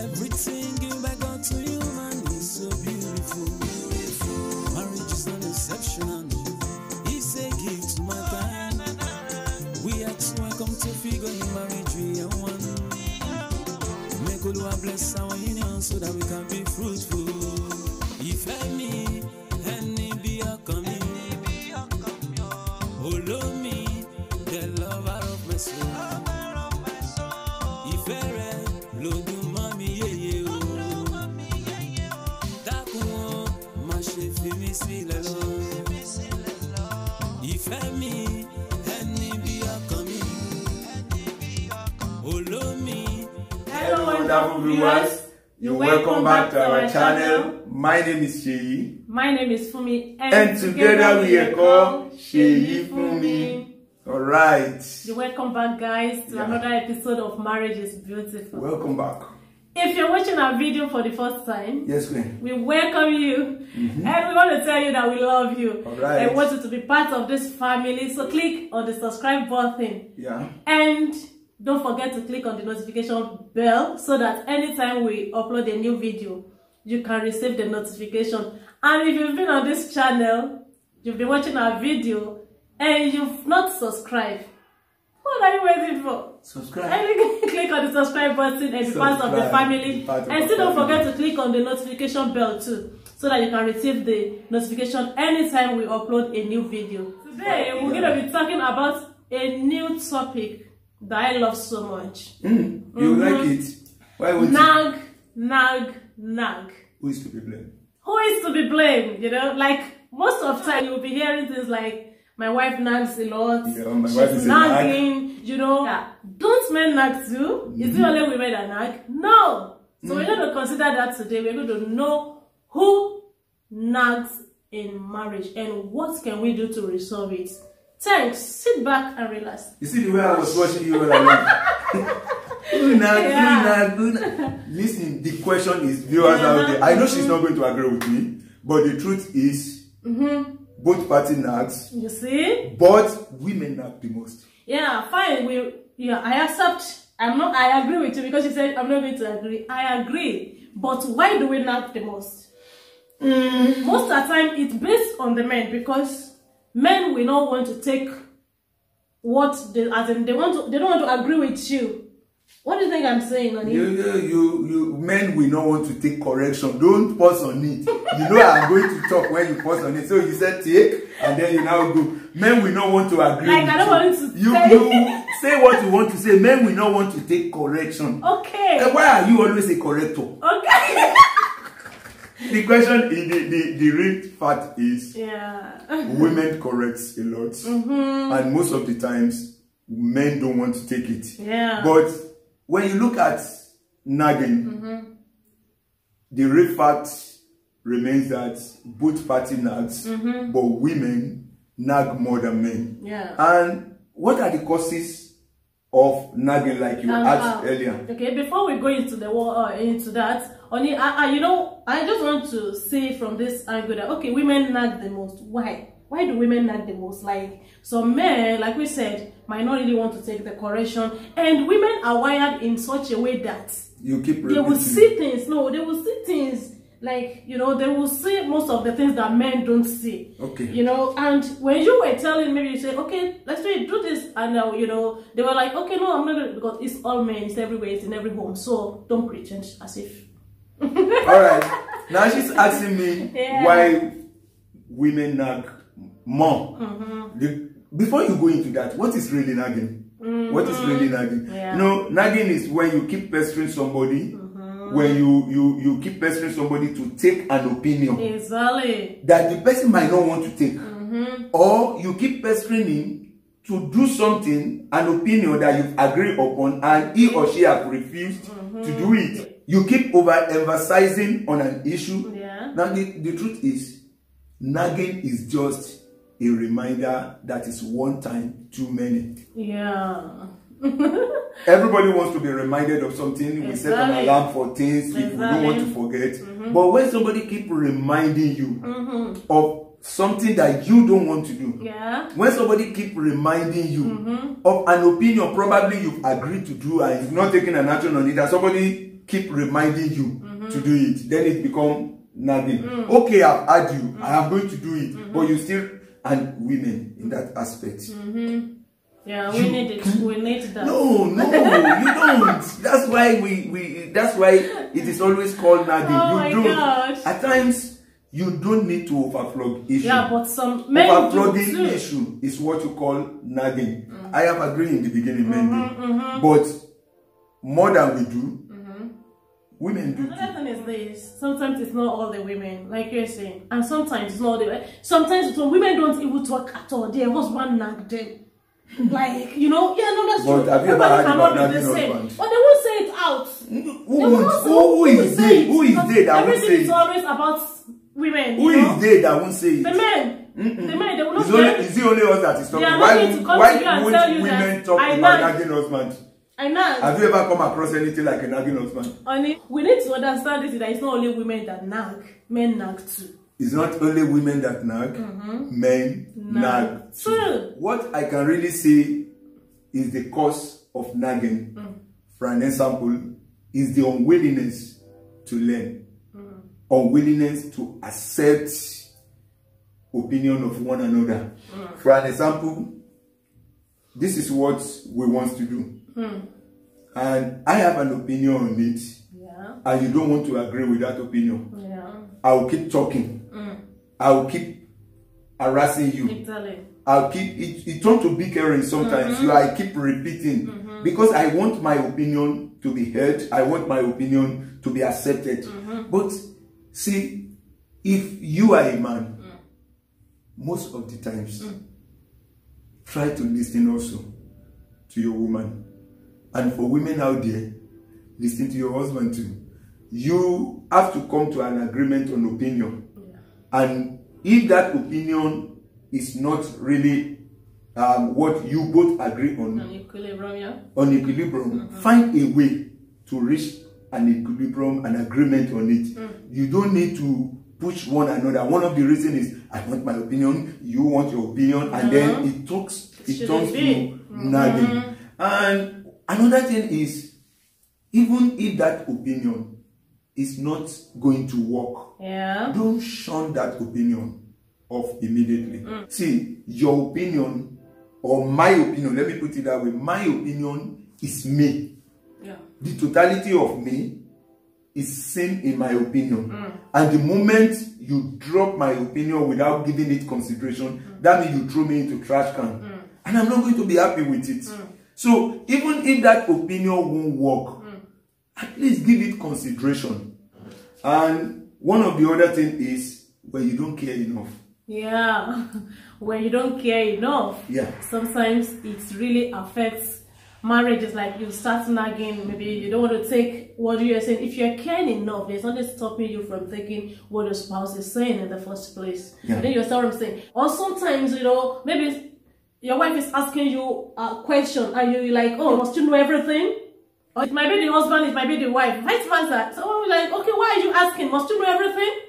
Everything given by God to you, man, is so beautiful. Marriage is not exceptional. It's a gift to my time. We are two welcome to figure in marriage, we are one. May God bless our union so that we can be fruitful. If any be a coming, follow me, the lover of my soul. If ever, Lord, mommy, yeah, that one, my chef, me see the Lord. If any be a coming, follow me. Hello, wonderful viewers. You're welcome back to our channel. My name is Sheyi. My name is Fumi. And together we are called Sheyi Fumi. Alright. You're welcome back, guys, to another episode of Marriage is Beautiful. Welcome back. If you're watching our video for the first time, yes, ma'am, we welcome you. And we want to tell you that we love you. Alright. And want you to be part of this family. So click on the subscribe button. Yeah. And don't forget to click on the notification bell so that anytime we upload a new video, you can receive the notification. And if you've been on this channel, you've been watching our video, and you've not subscribed, what are you waiting for? Subscribe. And click on the subscribe button and be part of the family. And still don't forget to click on the notification bell too, so that you can receive the notification anytime we upload a new video. Today, we're going to be talking about a new topic that I love so much. You like it? Why would Nag. Who is to be blamed? Who is to be blamed? You know, like most of the time you'll be hearing things like, my wife nags a lot. Yeah, my wife is nagging, you know. Yeah. Don't men nag too? Is it only women that nag? No. So we're going to consider that today. We're going to know who nags in marriage and what can we do to resolve it. Thanks. Sit back and relax. You see the way I was watching you when I went. Listen, the question is, viewers out there, I know she's not going to agree with me, but the truth is, both parties nags. You see? But women nag the most. Yeah, fine. I accept. I agree with you because you said I'm not going to agree. I agree. But why do we nag the most? Most of the time, it's based on the men because men will not want to take what they, as in they don't want to agree with you. What do you think I'm saying, Nani? You men will not want to take correction. Don't pause on it. You know I'm going to talk when you pause on it. So you said take, and then you now go. Men will not want to agree. Like I don't want to you say what you want to say. Men will not want to take correction. Okay. And why are you always a corrector? Okay. The question, the real fact is, women corrects a lot, and most of the times men don't want to take it. Yeah. But when you look at nagging, the real fact remains that both parties nags, but women nag more than men. Yeah. And what are the causes of nagging, like you asked earlier? Okay, before we go into the into that, only I just want to say from this angle that women nag the most. Why? Why do women nag the most? Like some men, like we said, might not really want to take the correction, and women are wired in such a way that you keep repeating. They will see things. No, they will see things like they will see most of the things that men don't see. Okay. And when you were telling, maybe you say, okay, let's do this, and they were like, okay, no, I'm not gonna, because it's all men, it's everywhere, it's in every home, so don't pretend as if. All right. Now she's asking me why women nag more. Before you go into that, what is really nagging? What is really nagging? Yeah. Nagging is when you keep pestering somebody, when you keep pestering somebody to take an opinion that the person might not want to take, or you keep pestering him to do something, an opinion that you've agreed upon, and he or she have refused to do it. You keep overemphasizing on an issue. Yeah. Now the truth is, nagging is just a reminder that is one time too many. Yeah. Everybody wants to be reminded of something. We set an alarm for things if we don't want to forget. But when somebody keep reminding you of something that you don't want to do, when somebody keep reminding you of an opinion probably you've agreed to do and you've not taken an action on it, and somebody keep reminding you to do it, then it becomes nagging. Okay, I've had you, I am going to do it, but you still, and women in that aspect. Yeah, we need it. We need that. No, you don't. That's why that's why it is always called nagging. Oh you my don't. gosh. At times, you don't need to overflog issue. Yeah, but some men overflogging do too. issue is what you call nagging. I have agreed in the beginning, men do. But more than we do, women do. Another thing is this: sometimes it's not all the women, like you're saying, and sometimes it's not the. Sometimes some women don't even talk at all. Their husband nag them. Like, you know, yeah, no, that's but true. have you ever heard about Everybody nagging cannot be the husband? same. But they won't say it out. Who is they? Who is they that won't say everything is it? always about women. Who is they that won't say it? The men. The men, they will not Is it only us that is talking? They are Why not going to come to you and would tell you women that talk I about nag. nagging husband? I nag. Have you ever come across anything like a nagging husband? Honey, we need to understand this, that it's not only women that nag. Men nag too. It's not only women that nag, men nag too. True. What I can really say is the cause of nagging, for an example, is the unwillingness to learn, unwillingness to accept opinion of one another. For an example, this is what we want to do, and I have an opinion on it, and you don't want to agree with that opinion. I will keep talking. I will keep harassing you. Exactly. I'll keep it turns to bickering sometimes. I keep repeating because I want my opinion to be heard. I want my opinion to be accepted. But see, if you are a man, most of the times, try to listen also to your woman. And for women out there, listen to your husband too. You have to come to an agreement on opinion. And if that opinion is not really what you both agree on. On equilibrium. Find a way to reach an equilibrium, an agreement on it. You don't need to push one another. One of the reasons is I want my opinion, you want your opinion, and then it turns to nagging. And another thing is, even if that opinion is not going to work, don't shun that opinion off immediately. See, your opinion or my opinion, let me put it that way, my opinion is me. The totality of me is seen in my opinion. And the moment you drop my opinion without giving it consideration, that means you throw me into trash can. And I'm not going to be happy with it. So even if that opinion won't work, at least give it consideration. And one of the other things is when you don't care enough. When you don't care enough, sometimes it really affects marriages. Like you start nagging, maybe you don't want to take what you're saying. If you're caring enough, there's nothing stopping you from taking what your spouse is saying in the first place. And then you start what I'm saying. Or sometimes, you know, maybe your wife is asking you a question and you're like, oh, must you know everything? Or it might be the husband, it might be the wife, vice versa. So we're like, okay, why are you asking? Must you know everything?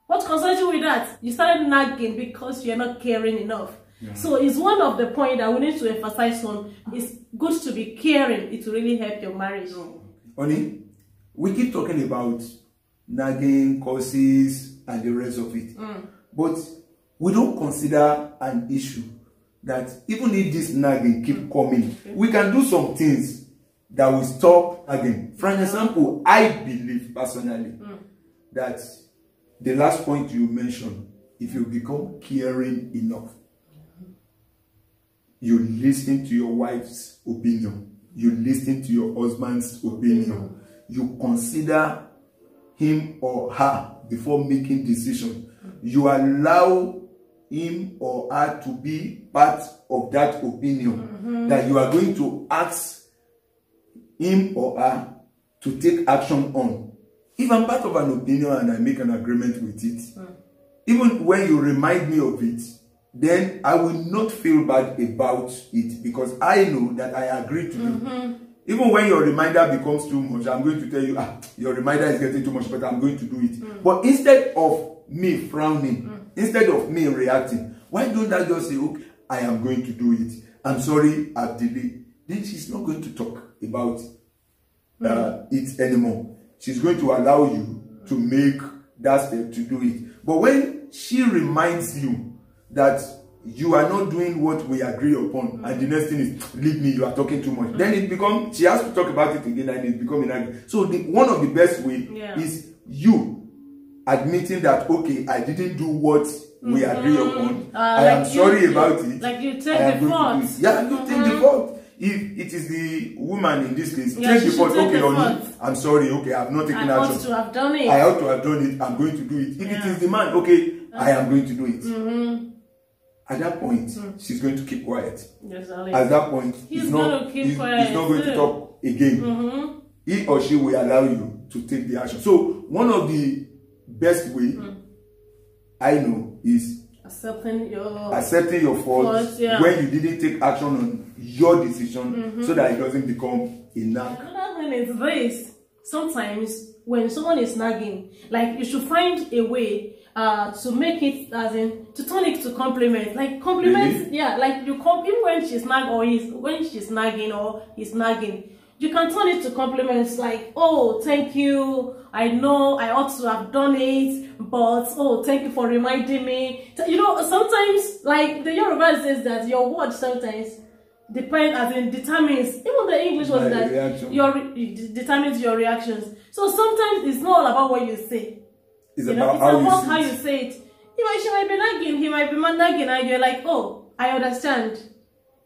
What concerns you with that? You started nagging because you're not caring enough. So it's one of the points that we need to emphasize on. It's good to be caring. It will really help your marriage. Honey, we keep talking about nagging, causes, and the rest of it. But we don't consider an issue that even if this nagging keep coming, we can do some things that will stop nagging. For an example, I believe personally that the last point you mentioned, if you become caring enough, you listen to your wife's opinion, you listen to your husband's opinion, you consider him or her before making decision, you allow him or her to be part of that opinion, that you are going to ask him or her to take action on. If I'm part of an opinion and I make an agreement with it, even when you remind me of it, then I will not feel bad about it because I know that I agreed to do. Even when your reminder becomes too much, I'm going to tell you, your reminder is getting too much, but I'm going to do it. But instead of me frowning, instead of me reacting, why don't I just say, okay, I am going to do it. I'm sorry, I've delayed. Then she's not going to talk about it anymore. she's going to allow you to make that step to do it. But when she reminds you that you are not doing what we agree upon, and the next thing is, leave me, you are talking too much, then it becomes, she has to talk about it again, and it becomes an argument. So one of the best way is you admitting that, okay, I didn't do what we agree upon. I am sorry about it. Like you take the fault. Yeah, you take the fault. If it is the woman in this case, take the fault. Okay, Oni, I'm sorry. Okay, I have not taken action. I ought to have done it. I ought to have done it. I'm going to do it. If it is the man, okay, I am going to do it. At that point, she's going to keep quiet. Yes, at that point, he's not going to talk again. He or she will allow you to take the action. So one of the best way I know is accepting your fault when you didn't take action on your decision, so that it doesn't become a nag. Another thing is this: sometimes when someone is nagging, like, you should find a way to make it, as in, to turn it to compliment. Like compliments, really? Yeah, like you even when she's nagging or when she's nagging or he's nagging, you can turn it to compliments, like, oh, thank you, I know I ought to have done it, but oh, thank you for reminding me. You know, sometimes, like the Yoruba says that your word sometimes determines, even the English was that determines your reactions. So sometimes it's not all about what you say. It's about how you say it. She might be nagging, he might be nagging, and you're like, oh, I understand.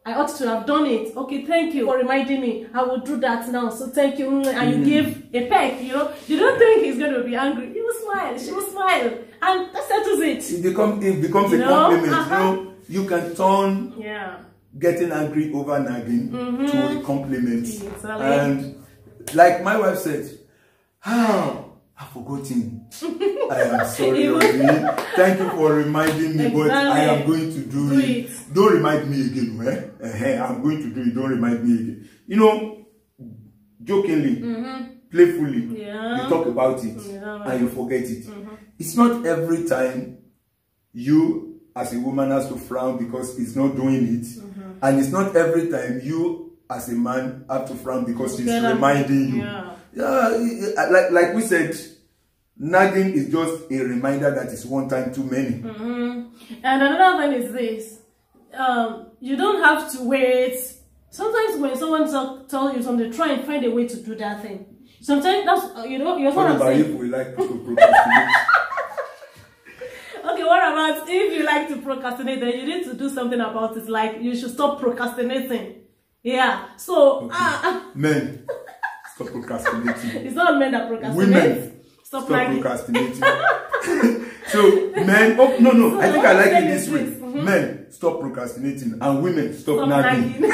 I ought to have done it. Okay, thank you for reminding me. I will do that now. So thank you. And you give a peck, you know. You don't think he's going to be angry. He will smile. She will smile. And that settles it. It becomes a compliment. You know, you can turn getting angry over nagging to a compliment. Exactly. And like my wife said, I've forgotten. I am sorry, Oni. Thank you for reminding me, but I am going to do it. Don't remind me again. I'm going to do it. Don't remind me again. You know, jokingly, playfully, you talk about it and you forget it. It's not every time you, as a woman, has to frown because he's not doing it. And it's not every time you, as a man, have to frown because he's reminding you. Like we said, nagging is just a reminder that it's one time too many. And another thing is this: you don't have to wait. Sometimes when someone tells you something, try and find a way to do that thing. Sometimes that's you're what about if we like to procrastinate? Okay, what about if you like to procrastinate? Then you need to do something about it. Like, you should stop procrastinating. Yeah. So men, stop procrastinating. It's not men that procrastinate. Women, stop procrastinating. So men, no. I think I like it this way. Men, stop procrastinating, and women, stop nagging.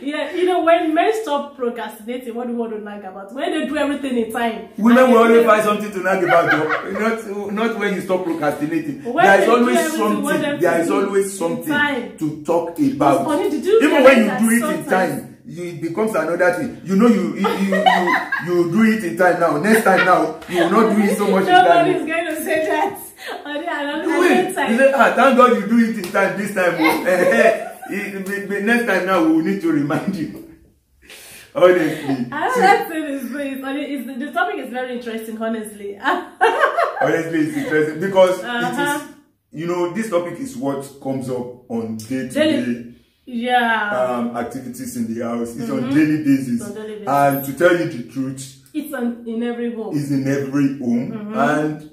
Yeah, you know, when men stop procrastinating, what do you want to nag about? When they do everything in time. Women will always find something to nag about. Not when you stop procrastinating. There is always something to talk about. Even when you do it in time, it becomes another thing. You know, you do it in time now. Next time now, you will not do it so much in time. Nobody's going to say that. Thank God you do it in time this time. Next time now, we will need to remind you. Honestly. I don't like saying this, the topic is very interesting, honestly. Honestly, it's interesting because it is, you know, this topic is what comes up on day-to-day activities in the house. It's on daily basis. And to tell you the truth, it's in every home. It's in every home. And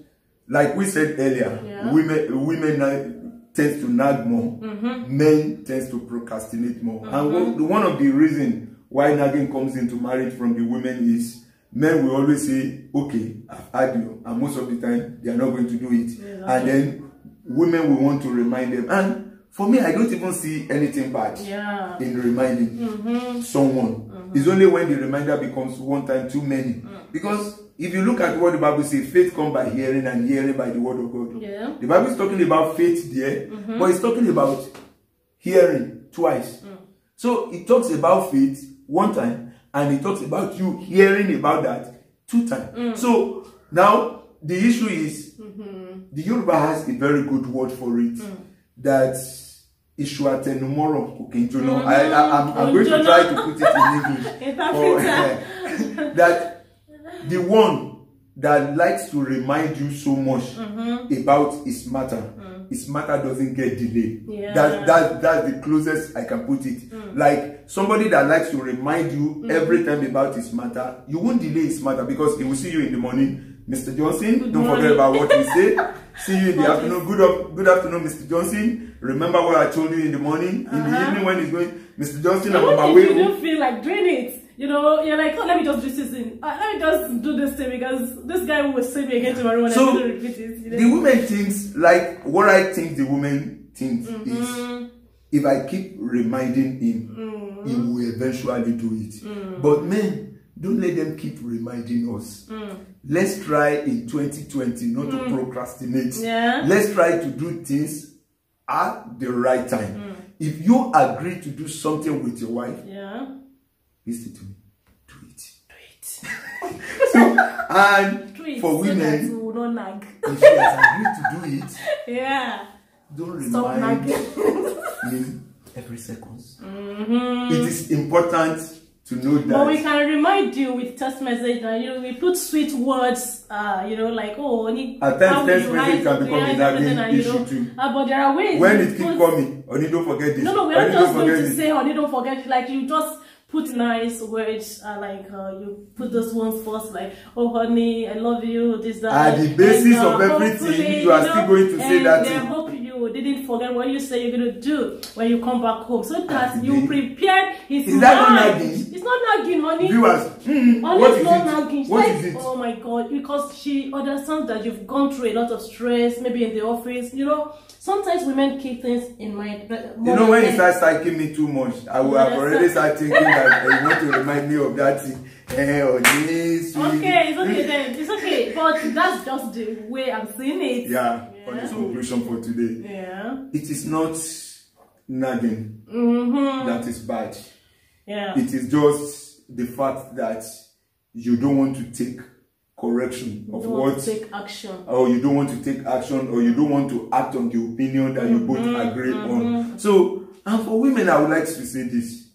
like we said earlier, women tends to nag more, men tends to procrastinate more. And one of the reasons why nagging comes into marriage from the women is men will always say, okay, I've had you, and most of the time they are not going to do it. And then women will want to remind them. And for me, I don't even see anything bad in reminding someone. It's only when the reminder becomes one time too many. Because if you look at what the Bible says, faith comes by hearing, and hearing by the word of God. The Bible is talking about faith there, but it's talking about hearing twice. So it talks about faith one time, and it talks about you hearing about that 2 times. So now the issue is, the Yoruba has a very good word for it, that Ishuatenumoro Kukinjuno. I'm going to try to put it in English. That The one that likes to remind you so much about his matter. His matter doesn't get delayed. Yeah. That's the closest I can put it. Like somebody that likes to remind you every time about his matter, you won't delay his matter because he will see you in the morning. Mr. Johnson, don't forget about what we said. See you in the afternoon. Good afternoon, Mr. Johnson. Remember what I told you in the morning. In the evening when he's going, Mr. Johnson, I'm on my way. You don't feel like doing it. You know, you're like, oh, let me just do this thing. Let me just do this thing because this guy will say me again tomorrow when I don't repeat it. You know? The woman thinks, like what I think the woman thinks is, if I keep reminding him, he will eventually do it. But men, don't let them keep reminding us. Let's try in 2020 not to procrastinate. Yeah. Let's try to do things at the right time. If you agree to do something with your wife, listen to me. Do it. So, and do it for women, so will not nag. if she has agreed to do it, don't Stop remind me every second. It is important to know that. But we can remind you with text message, and you know, we put sweet words, you know, like at times text message can become a nagging issue too. But there are ways. When it keep coming, honey, don't forget this. No, we're not just going to say, honey, don't forget it. Like you just put nice words, like you put those ones first, like, oh honey, I love you, this, that. At the basis of everything, you are still going to say that. I hope you didn't forget what you say you're going to do when you come back home, so that you prepare his mind. Is that not nagging? It's not nagging, honey. Viewers, honey, it's not nagging. What is it? Oh my God, because she understands that you've gone through a lot of stress, maybe in the office, you know. Sometimes women keep things in mind. You know, when you start psyching me too much, I will have already started thinking that you want to remind me of that thing. Or this. Okay, it's okay then. It's okay. But that's just the way I'm seeing it. Yeah. On this conclusion for today. Yeah. It is not nagging that is bad. Yeah. It is just the fact that you don't want to take correction of what, take action, or you don't want to take action, or you don't want to act on the opinion that you both agree on. So, and for women, I would like to say this: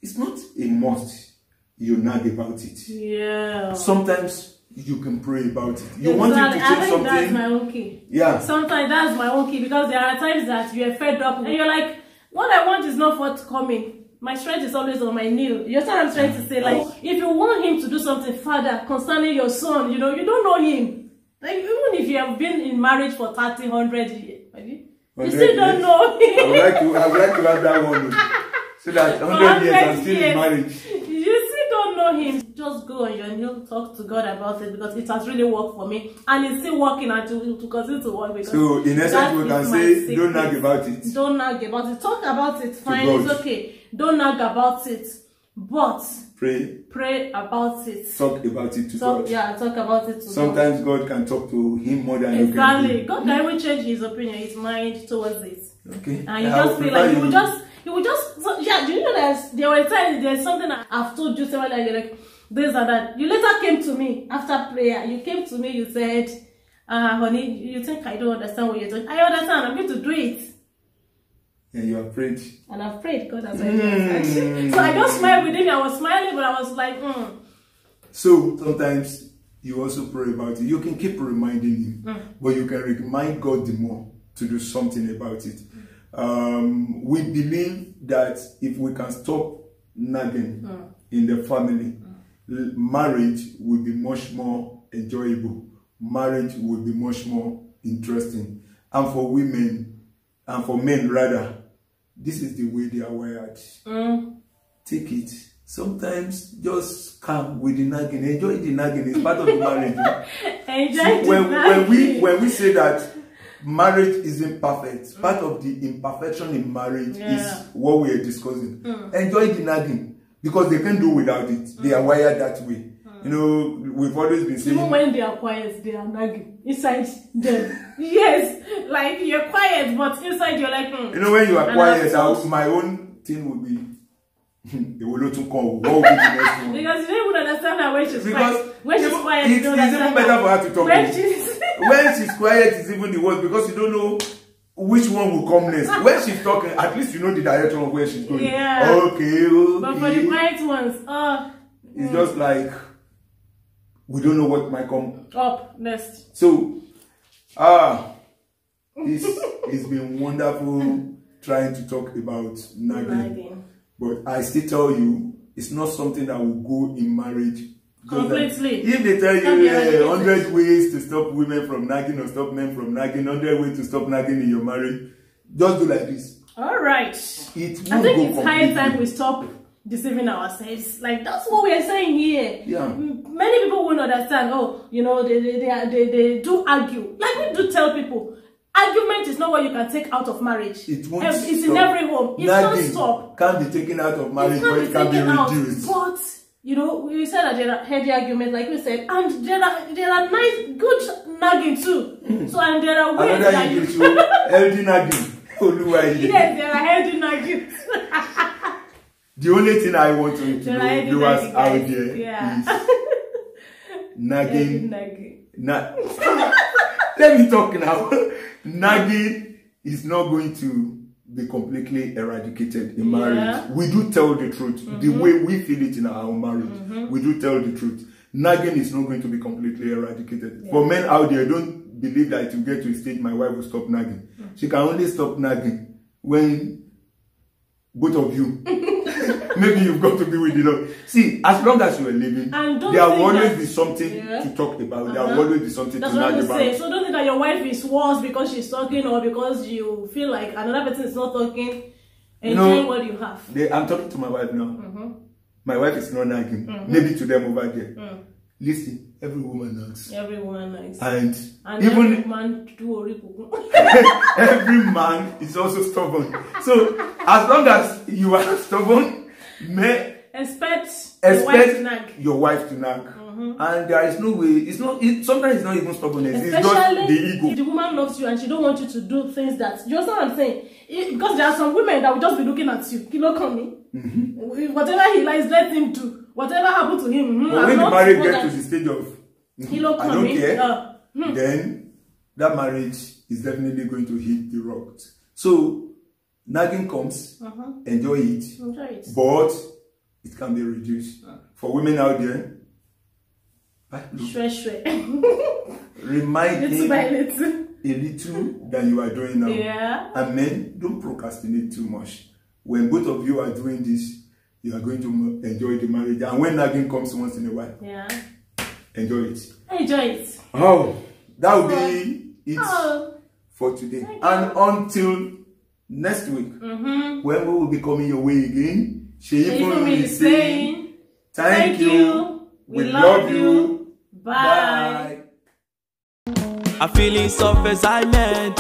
it's not a must you nag about it. Yeah. Sometimes you can pray about it. You want him to change something. That's my own key. Yeah. Sometimes that's my own key, because there are times that you're fed up and you're like, what I want is not forthcoming. My strength is always on my knee. You know what I'm trying to say? Like, if you want him to do something further concerning your son, you know, you don't know him. Like, even if you have been in marriage for 30, 100 years, you still don't know him. I would like to have that one. So that 100 years I'm still in marriage. You still don't know him. Just go on your knee, talk to God about it, because it has really worked for me. And it's still working until to continue to work. Because so, in essence, we can say, don't nag about it. Don't nag about it. Talk about it. Fine, it's okay. Don't nag about it, but pray about it. Talk about it to God. Yeah, talk about it to Sometimes God can talk to him more than you can. Exactly. God can even change his opinion, his mind towards it. Okay. And you just feel like you will just yeah. Do you know that there were times there's something I've told you several times, you're like this and that. You later came to me after prayer. You came to me. You said, "Honey, you think I don't understand what you're doing? I understand. I'm going to do it." And you are prayed. And I've prayed. God has answered. So I just smiled within me. I was smiling, but I was like, So sometimes you also pray about it. You can keep reminding him, but you can remind God the more to do something about it. We believe that if we can stop nagging in the family, marriage will be much more enjoyable. Marriage will be much more interesting. And for women, and for men rather, this is the way they are wired. Take it. Sometimes just calm with the nagging. Enjoy the nagging. It's part of the marriage. When we say that marriage isn't perfect, part of the imperfection in marriage is what we are discussing. Enjoy the nagging, because they can't do without it. They are wired that way. You know, we've always been saying, even when they are quiet, they are nagging inside them. Yes, like you're quiet, but inside you're like, You know, when you are quiet, my own thing would be, they will not come. What will be the next one? Because you don't even understand her when she's quiet. When she's quiet, it's even better for her to talk. When she's quiet, it's even the worst, because you don't know which one will come next. When she's talking, at least you know the direction of where she's going. Yeah. Okay. But for the quiet ones, it's just like, we don't know what might come up next. So, it's been wonderful trying to talk about nagging. But I still tell you, it's not something that will go in marriage. Completely. If they tell you 100 ways to stop women from nagging or stop men from nagging, 100 ways to stop nagging in your marriage, just do like this. All right. I think it's high time we stop deceiving ourselves. Like, that's what we are saying here. Yeah. Many people won't understand. Oh, you know, they do argue. Like, we do tell people, argument is not what you can take out of marriage. It won't it's stop. In every home. It can't stop. Can't be taken out of marriage, but it can be reduced. But you know, we said that there are heavy arguments, like we said, and there are nice, good nagging too. So, and there are ways that you healthy nagging. Yes, there are healthy nagging. The only thing I want to do us out there is nagging. Let me talk now. Nagging is not going to be completely eradicated in marriage. We do tell the truth. The way we feel it in our own marriage, we do tell the truth. Nagging is not going to be completely eradicated. For men out there, don't believe that it will get to a stage my wife will stop nagging. She can only stop nagging when both of you maybe you've got to be with the Lord. See, as long as you are living, there will always be something to talk about. There will always be something to nag about. So don't think that your wife is worse because she's talking or because you feel like another person is not talking. Enjoy what you have. I'm talking to my wife now. My wife is not nagging. Maybe to them over there. Listen, every woman nags. Every woman nags. And even every man do every man is also stubborn. So as long as you are stubborn, expect your wife to nag. And there is no way, sometimes it's not even stubbornness, especially it's just the ego. If the woman loves you and she don't want you to do things that, you understand what I'm saying? Because there are some women that will just be looking at you. Kilo coming. Whatever he likes, let him do. Whatever happened to him. But when the marriage gets to the stage of I don't care, then that marriage is definitely going to hit the rocks. So nagging comes, enjoy it, but it can be reduced. For women out there, remind him a little than you are doing now. And men, don't procrastinate too much. When both of you are doing this, you are going to enjoy the marriage. And when nagging comes once in a while, enjoy it. Enjoy it. Oh, that will be it for today. And until next week, when we will be coming your way again, Sheifumi is saying, thank you. We love you. Bye. A feelings of excitement,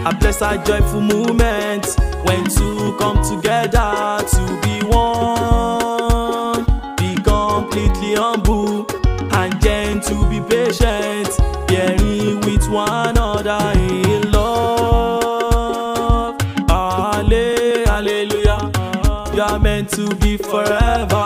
a blessed joyful moment, when two come together to be one. Be completely humble and gentle, be patient, bearing with one another in love. Hallelujah, you are meant to be forever.